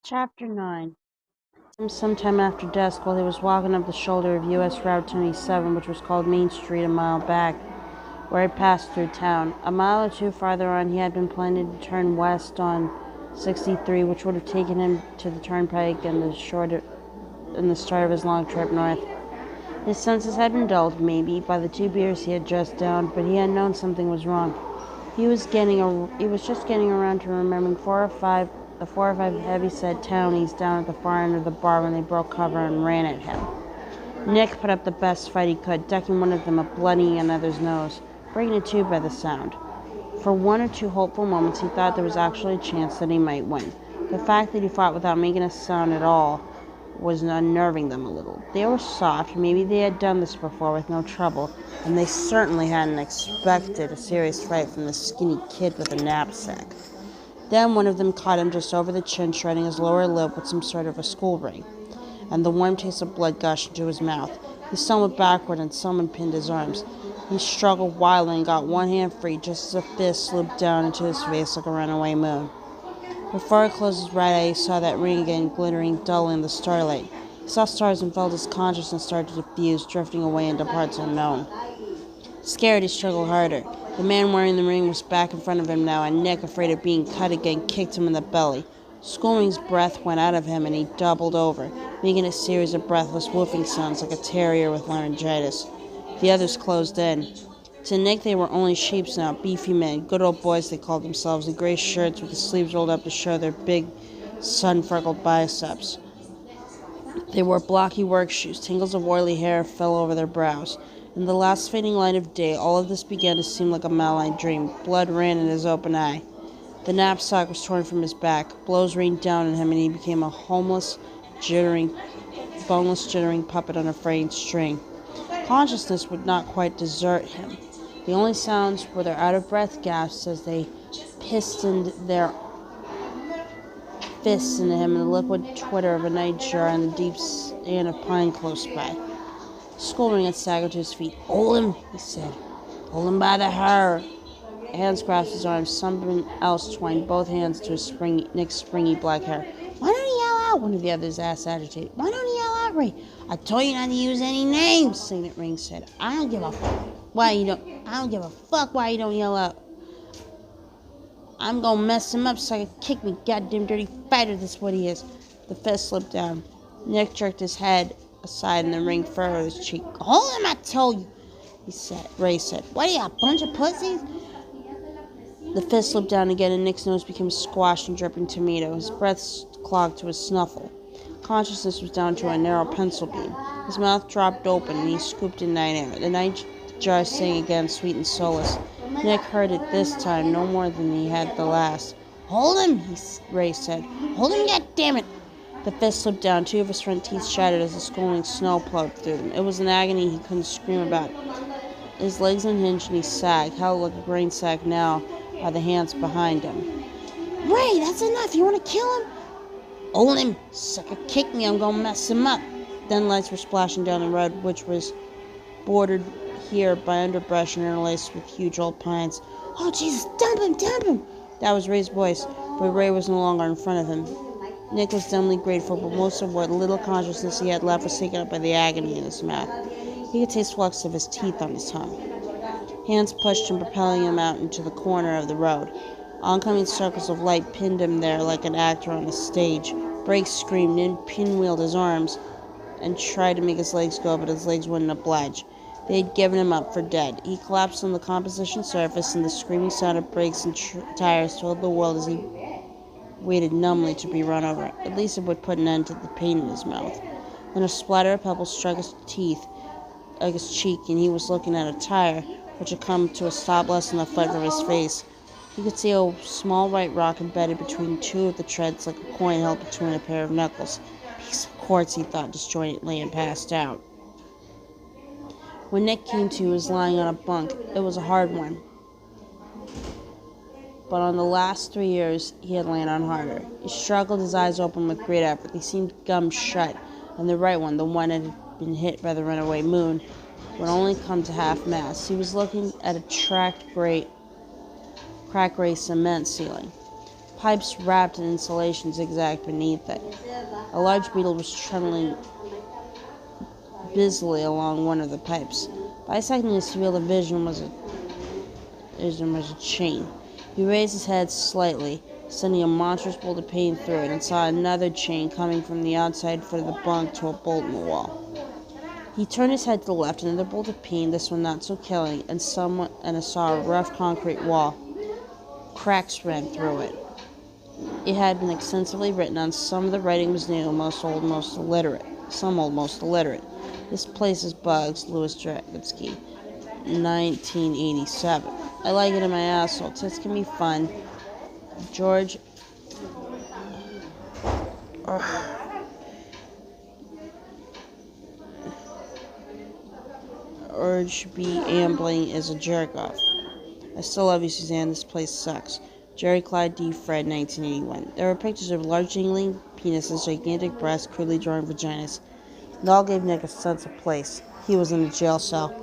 Chapter 9. Sometime after dusk, while he was walking up the shoulder of U.S. Route 27, which was called Main Street a mile back, where he passed through town. A mile or two farther on, he had been planning to turn west on 63, which would have taken him to the turnpike and the start of his long trip north. His senses had been dulled, maybe, by the 2 beers he had just downed, but he had known something was wrong. He was just getting around to remembering the 4 or 5 heavy-set townies down at the far end of the bar when they broke cover and ran at him. Nick put up the best fight he could, ducking one of them up bloody another's nose, breaking a tooth by the sound. For 1 or 2 hopeful moments, he thought there was actually a chance that he might win. The fact that he fought without making a sound at all was unnerving them a little. They were soft, maybe they had done this before with no trouble, and they certainly hadn't expected a serious fight from the skinny kid with a knapsack. Then one of them caught him just over the chin, shredding his lower lip with some sort of a school ring, and the warm taste of blood gushed into his mouth. He stumbled backward, and someone pinned his arms. He struggled wildly and got one hand free just as a fist slipped down into his face like a runaway moon. Before he closed his right eye, he saw that ring again, glittering dully in the starlight. He saw stars and felt his consciousness start to diffuse, drifting away into parts unknown. Scared, he struggled harder. The man wearing the ring was back in front of him now, and Nick, afraid of being cut again, kicked him in the belly. Schooling's breath went out of him, and he doubled over, making a series of breathless whooping sounds like a terrier with laryngitis. The others closed in. To Nick, they were only sheeps now, beefy men, good old boys they called themselves, in gray shirts with the sleeves rolled up to show their big, sun-freckled biceps. They wore blocky work shoes. Tangles of oily hair fell over their brows. In the last fading light of day, all of this began to seem like a malign dream. Blood ran in his open eye. The knapsack was torn from his back. Blows rained down on him, and he became a boneless, jittering puppet on a fraying string. Consciousness would not quite desert him. The only sounds were their out-of-breath gasps as they pistoned their fists into him and the liquid twitter of a night jar in the deep stand of pine close by. Schooling had staggered to his feet. "Hold him," he said. "Hold him by the hair." Hands grasped his arms. Someone else twined both hands to Nick's springy black hair. "Why don't you yell out?" one of the others asked, agitated. "Why don't you yell out, Ray?" "I told you not to use any names," Signet Ring said. I don't give a fuck why you don't yell out. I'm gonna mess him up so I can kick me, goddamn dirty fighter, that's what he is." The fist slipped down. Nick jerked his head aside and the ring furrowed his cheek. "Hold him, I told you," Ray said. "What are you, a bunch of pussies?" The fist slipped down again, and Nick's nose became squashed and dripping tomato. His breath clogged to a snuffle. Consciousness was down to a narrow pencil beam. His mouth dropped open, and he scooped in night air. The night jar sang again, sweet and soulless. Nick heard it this time no more than he had the last. "Hold him," Ray said. "Hold him, goddammit!" The fist slipped down. 2 of his front teeth shattered as the scalding snow plowed through them. It was an agony he couldn't scream about. His legs unhinged and he sagged, held like a grain sack now by the hands behind him. "Ray, that's enough. You want to kill him?" "Hold him. Sucker, kick me. I'm going to mess him up." Then lights were splashing down the road, which was bordered here by underbrush and interlaced with huge old pines. "Oh, Jesus, dump him. That was Ray's voice, but Ray was no longer in front of him. Nick was dumbly grateful, but most of what little consciousness he had left was taken up by the agony in his mouth. He could taste flux of his teeth on his tongue. Hands pushed him, propelling him out into the corner of the road. Oncoming circles of light pinned him there like an actor on a stage. Brakes screamed and pinwheeled his arms and tried to make his legs go, but his legs wouldn't oblige. They had given him up for dead. He collapsed on the composition surface, and the screaming sound of brakes and tires told the world as he waited numbly to be run over. At least it would put an end to the pain in his mouth. Then a splatter of pebbles struck his cheek, and he was looking at a tire, which had come to a stop less than a foot from his face. He could see a small white rock embedded between 2 of the treads like a coin held between a pair of knuckles. Piece of quartz, he thought disjointedly, and passed out. When Nick came to, he was lying on a bunk. It was a hard one. But on the last 3 years, he had lain on harder. He struggled his eyes open with great effort. They seemed gummed shut, and the right one, the one that had been hit by the runaway moon, would only come to half-mast. He was looking at a cracked gray cement ceiling. pipes wrapped in insulation zigzagged beneath it. A large beetle was trundling busily along one of the pipes. Bisecting his field of vision was a chain. He raised his head slightly, sending a monstrous bolt of pain through it, and saw another chain coming from the outside foot of the bunk to a bolt in the wall. He turned his head to the left, another bolt of pain, this one not so killing, and saw a rough concrete wall. Cracks ran through it. It had been extensively written on. Some of the writing was new, most old, most illiterate. Some old, most illiterate. This place is Bugs, Louis Dragotsky, 1987. I like it in my asshole. Tits can be fun. George Urge B. Ambling is a jerk-off. I still love you, Suzanne. This place sucks. Jerry Clyde D. Fred, 1981. There were pictures of large jingling penises, gigantic breasts, crudely drawn vaginas. It all gave Nick a sense of place. He was in a jail cell.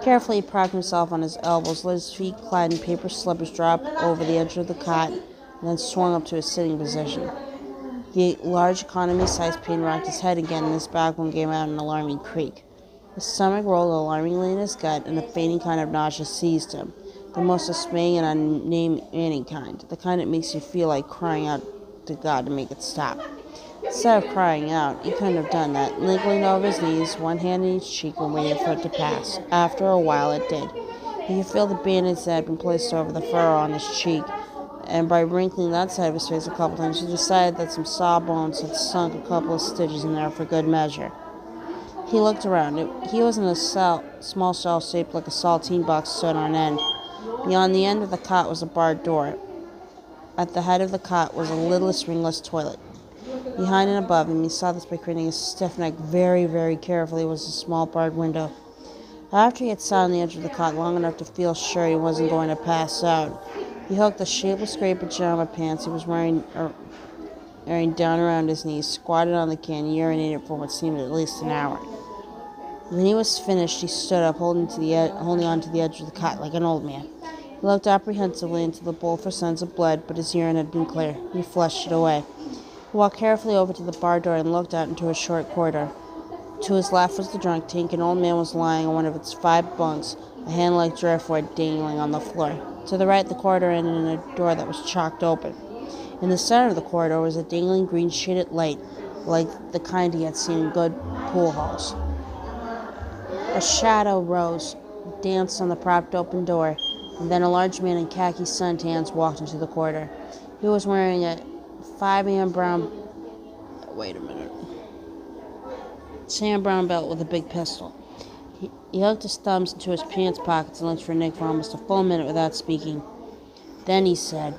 Carefully, he propped himself on his elbows, let his feet, clad in paper slippers, drop over the edge of the cot, and then swung up to a sitting position. The large economy-sized pain rocked his head again, and his backbone gave out an alarming creak. His stomach rolled alarmingly in his gut, and a fainting kind of nausea seized him. The most dismaying and unnamed kind. The kind that makes you feel like crying out to God to make it stop. Instead of crying out, he couldn't have done that. Leaning over his knees, one hand in each cheek, and waited for it to pass. After a while, it did. He could feel the bandage that had been placed over the furrow on his cheek, and by wrinkling that side of his face a couple times, he decided that some sawbones had sunk a couple of stitches in there for good measure. He looked around. He was in a small cell shaped like a saltine box stood on end. Beyond the end of the cot was a barred door. At the head of the cot was a lidless, ringless toilet. Behind and above him, he saw this by craning his stiff neck very, very carefully, was a small barred window. After he had sat on the edge of the cot long enough to feel sure he wasn't going to pass out, he hooked the shapeless gray pajama pants he was wearing down around his knees, squatted on the can, and urinated for what seemed at least an hour. When he was finished, he stood up, holding on to the edge of the cot like an old man. He looked apprehensively into the bowl for signs of blood, but his urine had been clear. He flushed it away. He walked carefully over to the bar door and looked out into a short corridor. To his left was the drunk tank. An old man was lying on one of its 5 bunks, a hand-like driftwood dangling on the floor. To the right, the corridor ended in a door that was chalked open. In the center of the corridor was a dangling green shaded light, like the kind he had seen in good pool halls. A shadow rose, danced on the propped open door, and then a large man in khaki suntans walked into the corridor. He was wearing a 5 Sam Brown belt with a big pistol. He hooked his thumbs into his pants pockets and looked for Nick for almost a full minute without speaking. Then he said,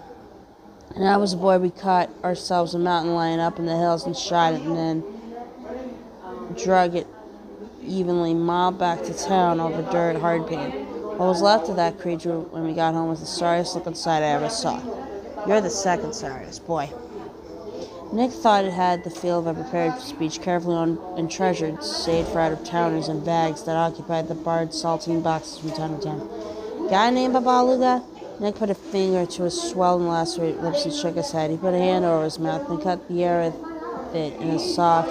"When I was a boy, we caught ourselves a mountain lion up in the hills and shot it, and then drug it evenly mile back to town over dirt hardpan. What was left of that creature when we got home was the sorriest looking sight I ever saw. You're the second sorriest, boy." Nick thought it had the feel of a prepared speech, carefully and treasured, saved for out-of-towners in bags that occupied the barred saltine boxes from time to time. "Got a name, Babaluga?" Nick put a finger to his swollen, lacerated lips and shook his head. He put a hand over his mouth and cut the air with it in a soft,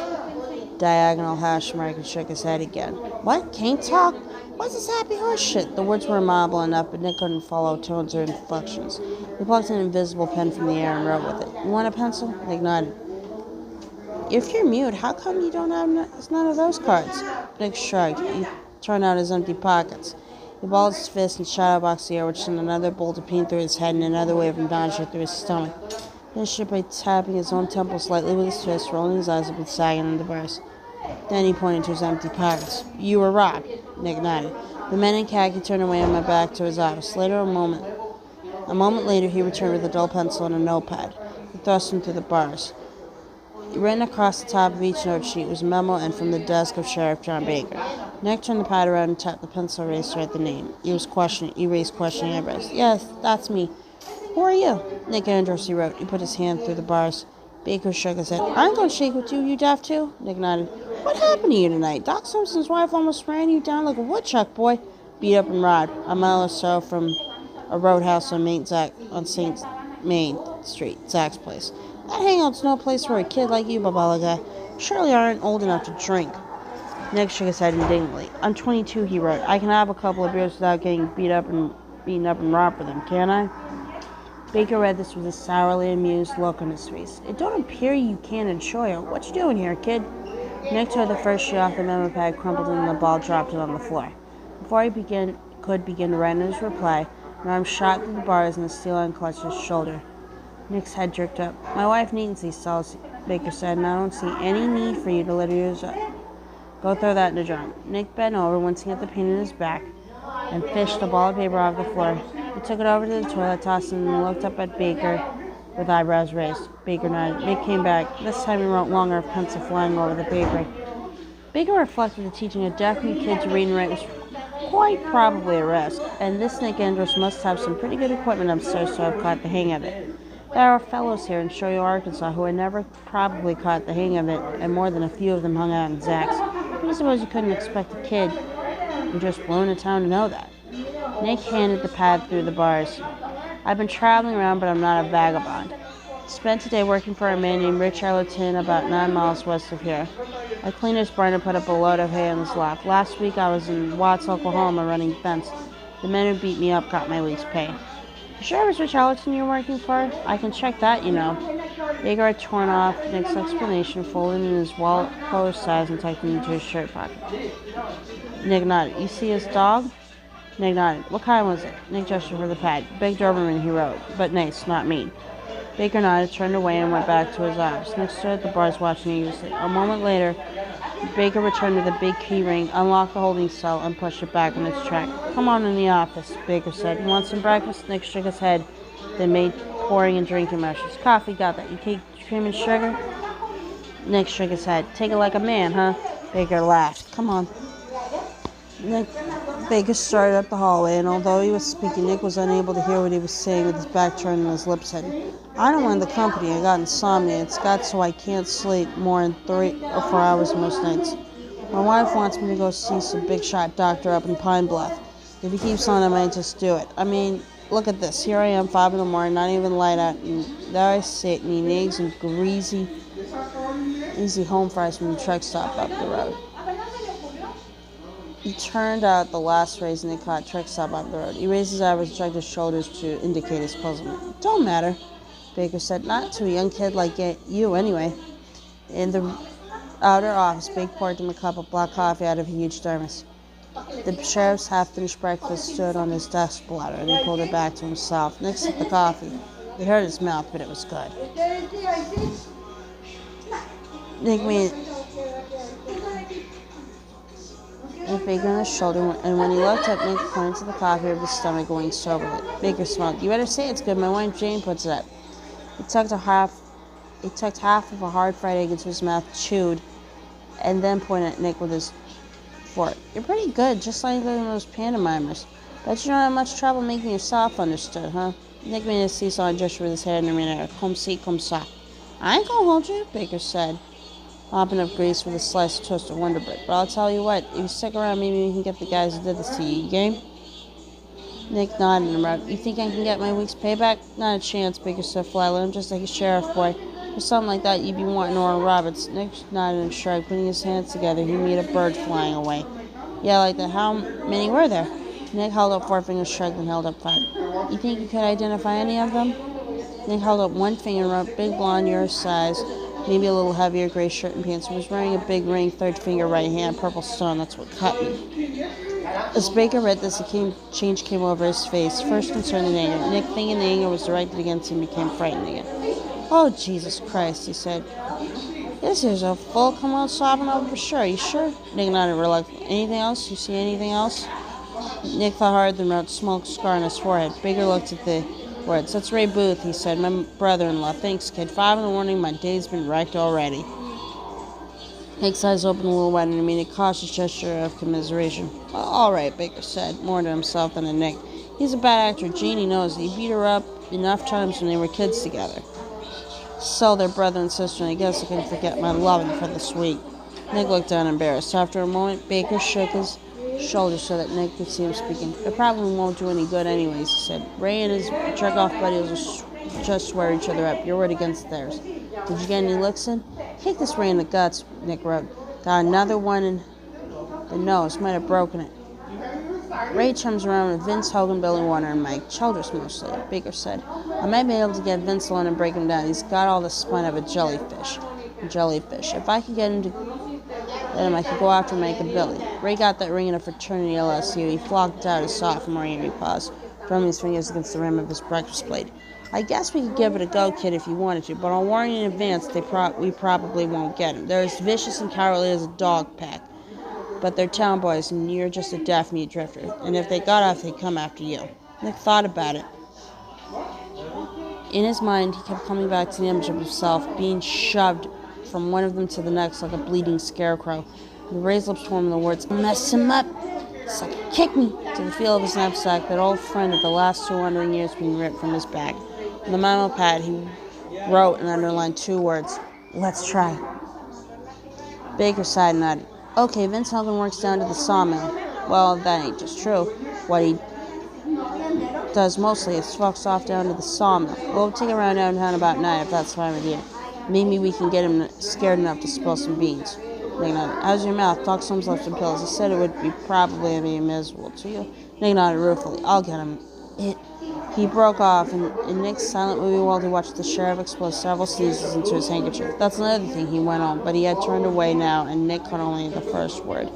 diagonal hash mark and shook his head again. "What? Can't talk? What's this happy horse shit?" The words were amable enough, but Nick couldn't follow tones or inflections. He plucked an invisible pen from the air and wrote with it. "You want a pencil?" Nick nodded. "If you're mute, how come you don't have none of those cards?" Nick shrugged. He turned out his empty pockets. He balled his fist and shadowboxed the air, which sent another bolt of pain through his head and another wave of nausea through his stomach. He finished it by tapping his own temples lightly with his fist, rolling his eyes up and sagging on the bars. Then he pointed to his empty pockets. "You were robbed." Nick nodded. The man in khaki turned away on my back to his office. A moment later, he returned with a dull pencil and a notepad. He thrust them through the bars. Written across the top of each note sheet was a memo and from the desk of Sheriff John Baker. Nick turned the pad around and tapped the pencil eraser at the name. He raised questioning eyebrows. "Yes, that's me. Who are you?" "Nick Andros," he wrote. He put his hand through the bars. Baker shook his head. "I'm going to shake with you. You deaf too?" Nick nodded. "What happened to you tonight? Doc Simpson's wife almost ran you down like a woodchuck, boy." "Beat up and robbed. A mile or so from a roadhouse on St. Street, Zach's place. That hangout's no place for a kid like you, Babalaga. Surely aren't old enough to drink. Nick shook his head indignantly. I'm 22, he wrote. I can have a couple of beers without getting beaten up and robbed for them, can't I? Baker read this with a sourly amused look on his face. It don't appear you can enjoy it. What you doing here, kid? Nick tore the first sheet off the memo pad, crumpled it, and the ball dropped it on the floor. Before he could begin to write his reply, an arm shot through the bars and the steel line clutched his shoulder. Nick's head jerked up. My wife needs these cells, Baker said, and I don't see any need for you to let her use it. Go throw that in the drum. Nick bent over, wincing at the pain in his back, and fished the ball of paper off the floor. He took it over to the toilet, tossed it, and looked up at Baker with eyebrows raised. Baker nodded. Nick came back. This time he wrote longer, pencil flying over the paper. Baker reflected that teaching a deaf-mute kid to read and write was quite probably a risk, and this Nick Andros must have some pretty good equipment upstairs to have caught the hang of it. There are fellows here in Shoyo, Arkansas, who had never probably caught the hang of it, and more than a few of them hung out in Zach's. But I suppose you couldn't expect a kid who just blew into town to know that. Nick handed the pad through the bars. I've been traveling around, but I'm not a vagabond. Spent a day working for a man named Rich Arleton about 9 miles west of here. I cleaned his barn and put up a load of hay on his lot. Last week I was in Watts, Oklahoma, running fence. The men who beat me up got my week's pay. You sure it was Rich Arleton you're working for? I can check that, you know. Baker had torn off Nick's explanation, folded in his wallet collar size, and tucked it into his shirt pocket. Nick nodded. You see his dog? Nick nodded. What kind was it? Nick gestured for the pad. Big Doberman, he wrote. But nice, not mean. Baker nodded, turned away, and went back to his office. Nick stood at the bars watching anxiously. A moment later, Baker returned with a big key ring, unlocked the holding cell, and pushed it back on its track. Come on in the office, Baker said. You want some breakfast? Nick shook his head, then made pouring and drinking motions. Coffee, got that. You take cream and sugar? Nick shook his head. Take it like a man, huh? Baker laughed. Come on. Baker started up the hallway, and although he was speaking, Nick was unable to hear what he was saying with his back turned and his lips hidden. I don't mind the company. I got insomnia. It's got so I can't sleep more than 3 or 4 hours most nights. My wife wants me to go see some big shot doctor up in Pine Bluff. If he keeps on, I might just do it. I mean, look at this. Here I am, 5 in the morning, not even light out, and there I sit and eat eggs and greasy, easy home fries from the truck stop up the road. He turned out the last phrase and they caught truck stop up the road. He raised his eyebrows and shrugged his shoulders to indicate his puzzlement. Don't matter, Baker said. Not to a young kid like you, anyway. In the outer office, Baker poured him a cup of black coffee out of a huge thermos. The sheriff's half-finished breakfast stood on his desk bladder, and he pulled it back to himself. Nick sipped the coffee. It hurt his mouth, but it was good. Nick made Baker on his shoulder, and when he looked up, Nick pointed to the coffee of his stomach, going soberly. Baker smiled. You better say it's good. My wife Jane puts it up. He tucked half of a hard fried egg into his mouth, chewed, and then pointed at Nick with his fork. You're pretty good, just like those pantomimers. Bet you don't have much trouble making yourself understood, huh? Nick made a seesaw gesture with his head and remarried. Comme ci, comme ça. I ain't gonna hold you, Baker said, mopping up grease with a slice of toasted Wonder Bread. But I'll tell you what, if you stick around, maybe we can get the guys who did this to you. You game? Nick nodded and wrote, You think I can get my week's payback? Not a chance, Baker said flatly. I'm just like a sheriff boy. Or something like that, you'd be wanting Oral Roberts. Nick nodded and shrugged, putting his hands together. He made a bird flying away. Yeah, like that. How many were there? Nick held up 4 fingers, shrugged, and held up 5. You think you could identify any of them? Nick held up 1 finger and wrote, Big blonde, your size. Maybe a little heavier, gray shirt and pants. He was wearing a big ring, 3rd finger, right hand, purple stone. That's what cut me. As Baker read this, a change came over his face. First concern and anger. Nick, thinking the anger was directed against him, became frightened again. Oh, Jesus Christ, he said. This is a full come-out sobbing over for sure. You sure? Nick nodded reluctantly. Anything else? You see anything else? Nick thought hard, then wrote smoke scar on his forehead. Baker looked at the words. That's Ray Booth, he said. My brother-in-law. Thanks, kid. 5 in the morning. My day's been wrecked already. Nick's eyes opened a little wide and he made a cautious gesture of commiseration. Well, all right, Baker said, more to himself than to Nick. He's a bad actor. Jeannie knows it. He beat her up enough times when they were kids together. So their brother and sister, and I guess I can forget my loving for this week. Nick looked down embarrassed. After a moment, Baker shook his shoulders so that Nick could see him speaking. It probably won't do any good anyways, he said. Ray and his jerk-off buddy was a just swear each other up, your word against theirs. Did you get any licks in? Kick this Ray in the guts, Nick wrote. Got another one in the nose, might have broken it. Ray chums around with Vince, Hogan, Billy Warner, and Mike Childress mostly, Baker said. I might be able to get Vince alone and break him down. He's got all the spine of a jellyfish. If I could get him to let him, I could go after Mike and Billy. Ray got that ring in a fraternity LSU. He flocked out his sophomore year. He paused, drumming his fingers against the rim of his breakfast plate. I guess we could give it a go, kid, if you wanted to, but I'll warn you in advance we probably won't get him. They're as vicious and cowardly as a dog pack. But they're town boys, and you're just a deaf-mute drifter. And if they got off, they'd come after you. Nick thought about it. In his mind, he kept coming back to the image of himself being shoved from one of them to the next like a bleeding scarecrow. The raised lips formed the words, mess him up, sucker, kick me, to the feel of his knapsack, that old friend of the last 200 years being ripped from his back. On the memo pad, he wrote and underlined 2 words, let's try. Baker sighed and nodded. Okay, Vince Hogan works down to the sawmill. Well, that ain't just true. What he does mostly is fucks off down to the sawmill. We'll take a round downtown about 9 if that's fine with you. Maybe we can get him scared enough to spill some beans. Nick nodded. How's your mouth? Doc Holmes left some pills. He said it would be probably be miserable to you. Nick nodded ruefully. I'll get him. He broke off, and in Nick's silent movie world, he watched the sheriff explode several sneezes into his handkerchief. That's another thing, he went on, but he had turned away now, and Nick caught only the first word.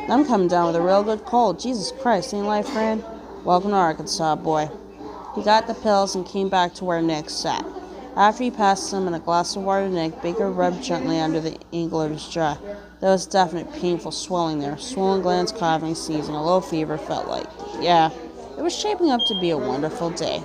I'm coming down with a real good cold. Jesus Christ, ain't life grand? Welcome to Arkansas, boy. He got the pills and came back to where Nick sat. After he passed him in a glass of water to Nick, Baker rubbed gently under the angle of his jaw. There was definite painful swelling there. Swollen glands, coughing, sneezing, a low fever felt like. Yeah. It was shaping up to be a wonderful day.